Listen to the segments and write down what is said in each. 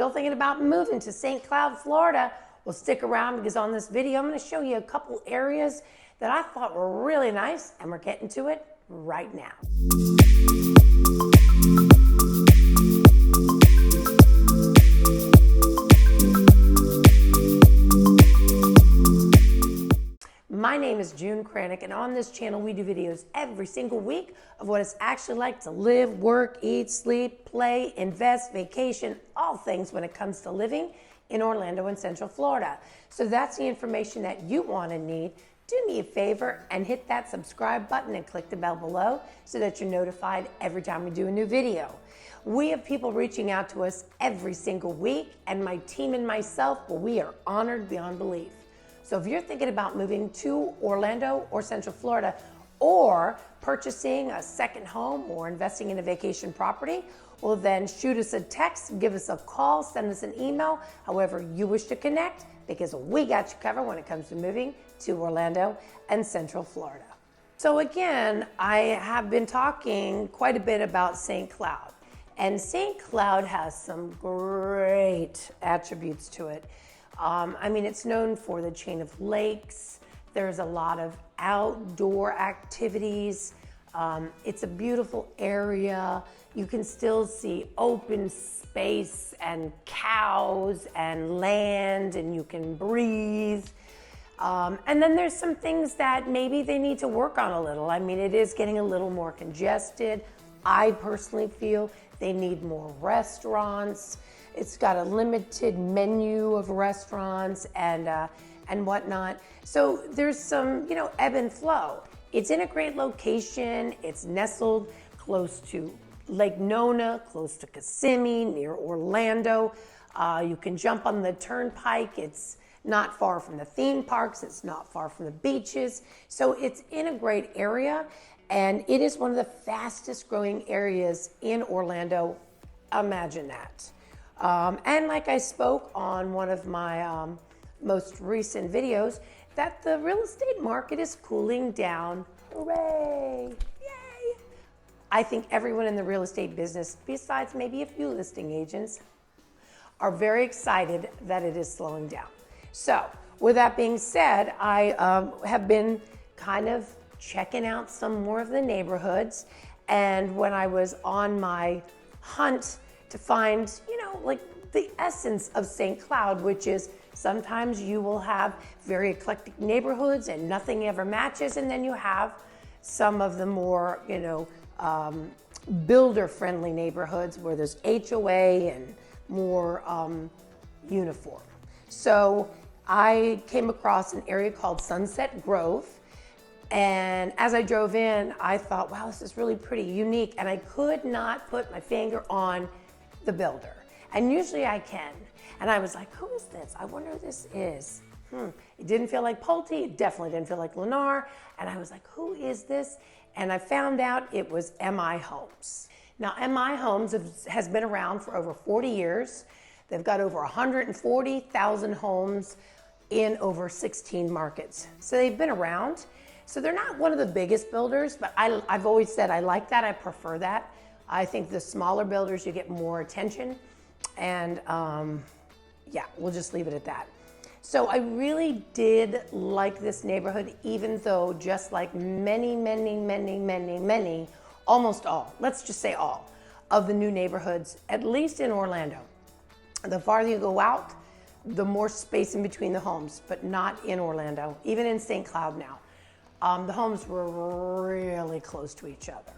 Still thinking about moving to St. Cloud, Florida? Well, stick around because on this video, I'm going to show you a couple areas that I thought were really nice, and we're getting to it right now. My name is June Kranick, and on this channel we do videos every single week of what it's actually like to live, work, eat, sleep, play, invest, vacation, all things when it comes to living in Orlando and Central Florida. So that's the information that you want and need. Do me a favor and hit that subscribe button and click the bell below so that you're notified every time we do a new video. We have people reaching out to us every single week, and my team and myself, well, we are honored beyond belief. So if you're thinking about moving to Orlando or Central Florida, or purchasing a second home or investing in a vacation property, well then shoot us a text, give us a call, send us an email, however you wish to connect, because we got you covered when it comes to moving to Orlando and Central Florida. So again, I have been talking quite a bit about St. Cloud, and St. Cloud has some great attributes to it. I mean, it's known for the chain of lakes. There's a lot of outdoor activities. It's a beautiful area. You can still see open space and cows and land, and you can breathe. And then there's some things that maybe they need to work on a little. I mean, it is getting a little more congested. I personally feel they need more restaurants. It's got a limited menu of restaurants and whatnot. So there's some, ebb and flow. It's in a great location. It's nestled close to Lake Nona, close to Kissimmee, near Orlando. You can jump on the turnpike. It's not far from the theme parks. It's not far from the beaches. So it's in a great area, and it is one of the fastest growing areas in Orlando. Imagine that. And like I spoke on one of my most recent videos, that the real estate market is cooling down. Hooray! Yay! I think everyone in the real estate business, besides maybe a few listing agents, are very excited that it is slowing down. So with that being said, I have been kind of checking out some more of the neighborhoods, and when I was on my hunt to find, like the essence of St. Cloud, which is sometimes you will have very eclectic neighborhoods and nothing ever matches, and then you have some of the more, builder-friendly neighborhoods where there's HOA and more uniform. So I came across an area called Sunset Grove, and as I drove in, I thought, wow, this is really pretty unique, and I could not put my finger on the builder. And usually I can. And I was like, who is this? I wonder who this is. It didn't feel like Pulte. It definitely didn't feel like Lennar. And I was like, who is this? And I found out it was MI Homes. Now, MI Homes has been around for over 40 years. They've got over 140,000 homes in over 16 markets. So they've been around. So they're not one of the biggest builders, but I've always said I like that. I prefer that. I think the smaller builders, you get more attention. And yeah, we'll just leave it at that. So I really did like this neighborhood, even though just like many, almost all, let's just say all, of the new neighborhoods, at least in Orlando, the farther you go out, the more space in between the homes, but not in Orlando, even in St. Cloud now. The homes were really close to each other.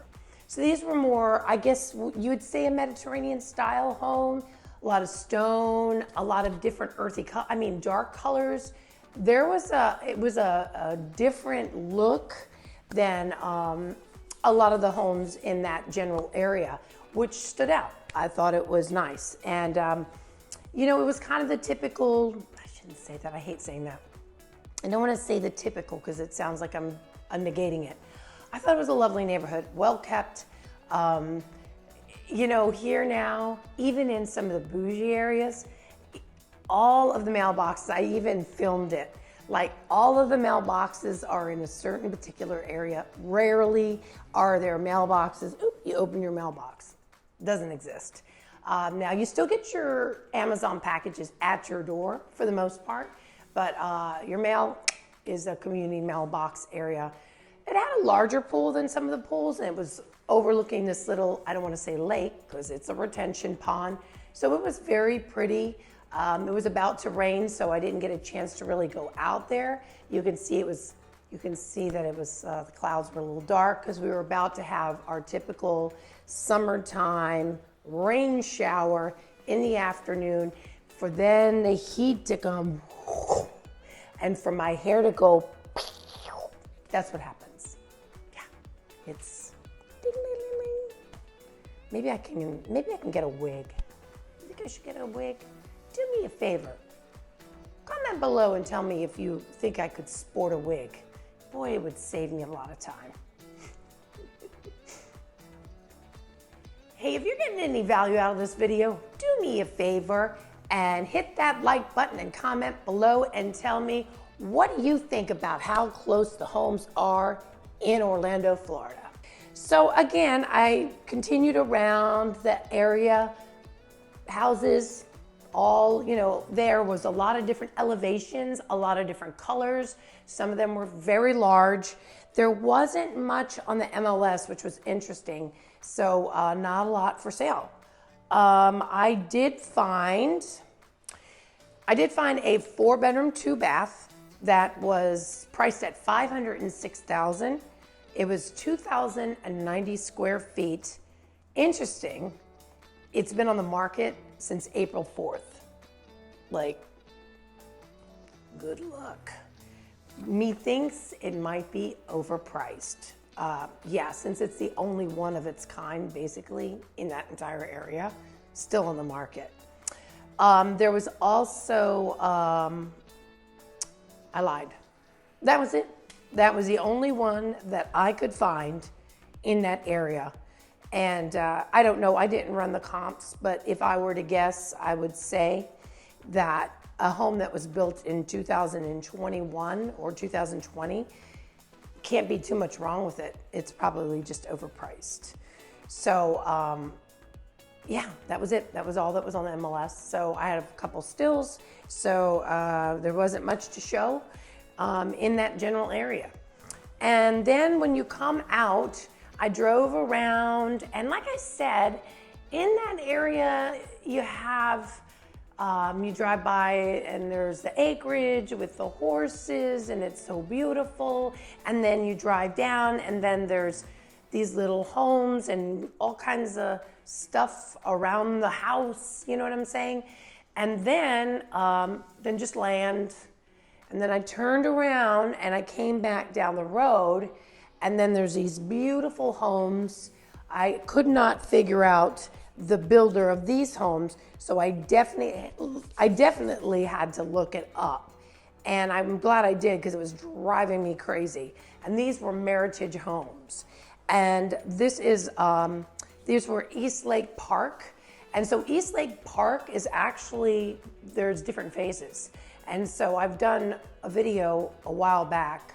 So these were more, I guess you would say, a Mediterranean style home, a lot of stone, a lot of different earthy, dark colors. It was a different look than a lot of the homes in that general area, which stood out. I thought it was nice. And, it was kind of the typical, I shouldn't say that, I hate saying that. I don't want to say the typical because it sounds like I'm negating it. I thought it was a lovely neighborhood, well kept. Here now, even in some of the bougie areas, all of the mailboxes, I even filmed it, like all of the mailboxes are in a certain particular area. Rarely are there mailboxes, you open your mailbox. Doesn't exist. Now, you still get your Amazon packages at your door for the most part, but your mail is a community mailbox area. It had a larger pool than some of the pools, and it was overlooking this little, I don't want to say lake, because it's a retention pond. So it was very pretty. It was about to rain, so I didn't get a chance to really go out there. You can see that it was, the clouds were a little dark because we were about to have our typical summertime rain shower in the afternoon, for then the heat to come and for my hair to go. That's what happens. Yeah, it's ding, ding, ding, ding. Maybe I can get a wig. You think I should get a wig? Do me a favor. Comment below and tell me if you think I could sport a wig. Boy, it would save me a lot of time. Hey, if you're getting any value out of this video, do me a favor and hit that like button and comment below and tell me what you think about how close the homes are in Orlando, Florida. So again, I continued around the area, houses, all, there was a lot of different elevations, a lot of different colors. Some of them were very large. There wasn't much on the MLS, which was interesting. So not a lot for sale. I did find a 4-bedroom, 2-bath that was priced at $506,000. It was 2,090 square feet. Interesting. It's been on the market since April 4th. Like, good luck. Methinks it might be overpriced. Yeah, since it's the only one of its kind, basically, in that entire area, still on the market. There was also, I lied. That was it. That was the only one that I could find in that area. And I don't know, I didn't run the comps, but if I were to guess, I would say that a home that was built in 2021 or 2020, can't be too much wrong with it. It's probably just overpriced. So yeah, that was it. That was all that was on the MLS. So I had a couple stills. So there wasn't much to show in that general area. And then when you come out, I drove around, and like I said, in that area, you have, you drive by and there's the acreage with the horses, and it's so beautiful. And then you drive down, and then there's these little homes and all kinds of stuff around the house, you know what I'm saying? And then just land. And then I turned around and I came back down the road, and then there's these beautiful homes. I could not figure out the builder of these homes, so I definitely had to look it up. And I'm glad I did, because it was driving me crazy. And these were Meritage homes. And this is, these were East Lake Park. And so East Lake Park is actually, there's different phases. And so I've done a video a while back,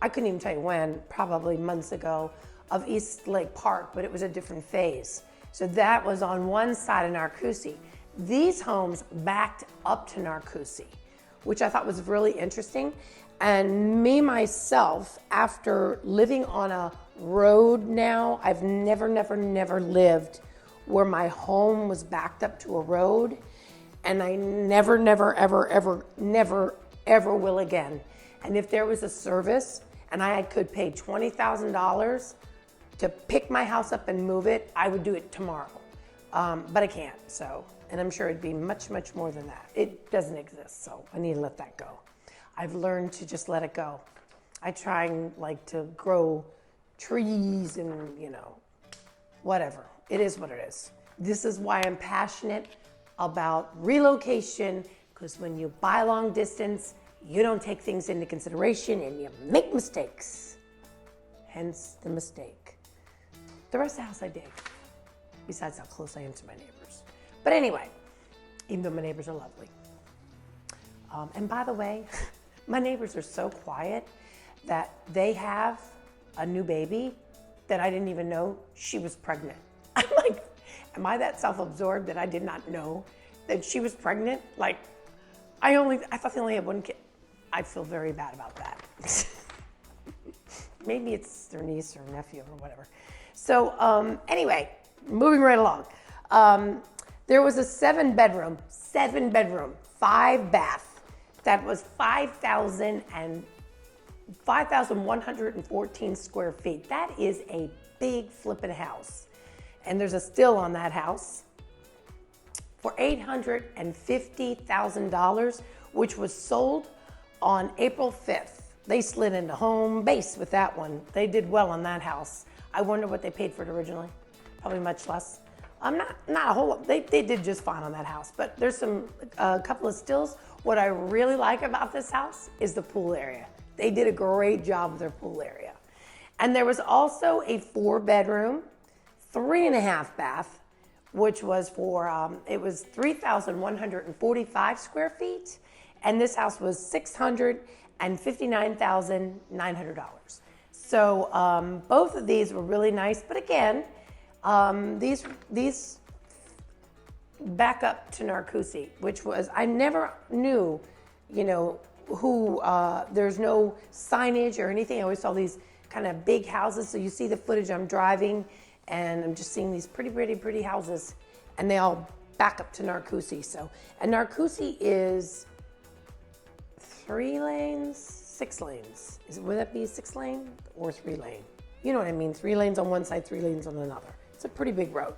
I couldn't even tell you when, probably months ago, of East Lake Park, but it was a different phase. So that was on one side of Narcoossee. These homes backed up to Narcoossee, which I thought was really interesting. And me, myself, after living on a road now, I've never lived where my home was backed up to a road. And I never will again. And if there was a service and I could pay $20,000 to pick my house up and move it, I would do it tomorrow. But I can't, so, and I'm sure it'd be much more than that. It doesn't exist, so I need to let that go. I've learned to just let it go. I try and like to grow trees and, whatever. It is what it is. This is why I'm passionate about relocation, because when you buy long distance, you don't take things into consideration and you make mistakes. Hence the mistake. The rest of the house I dig, besides how close I am to my neighbors. But anyway, even though my neighbors are lovely. And by the way, my neighbors are so quiet that they have a new baby that I didn't even know she was pregnant. I'm like, Am I that self-absorbed that I did not know that she was pregnant? Like, I thought they only had one kid. I feel very bad about that. Maybe it's their niece or nephew or whatever. So anyway, moving right along. There was a 7-bedroom, 5 bath that was 5,114 square feet. That is a big flippin' house. And there's a still on that house for $850,000, which was sold on April 5th. They slid into home base with that one. They did well on that house. I wonder what they paid for it originally. Probably much less. Not a whole lot. They did just fine on that house, but there's a couple of stills. What I really like about this house is the pool area. They did a great job with their pool area. And there was also a 4-bedroom, 3.5 bath, which was it was 3,145 square feet. And this house was $659,900. So both of these were really nice. But again, these back up to Narcoossee, which was, I never knew, who, there's no signage or anything. I always saw these kind of big houses. So you see the footage, I'm driving and I'm just seeing these pretty houses, and they all back up to Narcoossee. So, and Narcoossee is 3 lanes, 6 lanes. Would that be 6 lane or 3 lane? You know what I mean? 3 lanes on one side, 3 lanes on another. It's a pretty big road.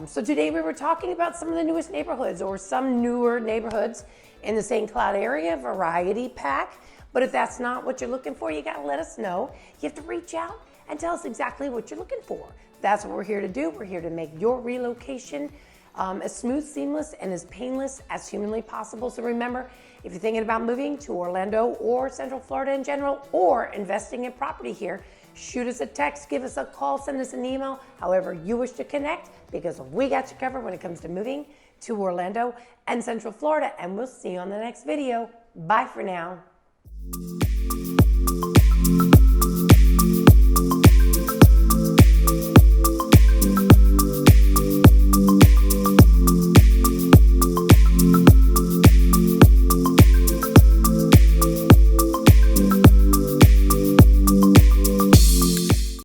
So today we were talking about some of the newest neighborhoods or some newer neighborhoods in the St. Cloud area, variety pack. But if that's not what you're looking for, you gotta let us know. You have to reach out and tell us exactly what you're looking for. That's what we're here to do. We're here to make your relocation as smooth, seamless, and as painless as humanly possible. So remember, if you're thinking about moving to Orlando or Central Florida in general, or investing in property here, shoot us a text, give us a call, send us an email, however you wish to connect, because we got you covered when it comes to moving to Orlando and Central Florida. And we'll see you on the next video. Bye for now.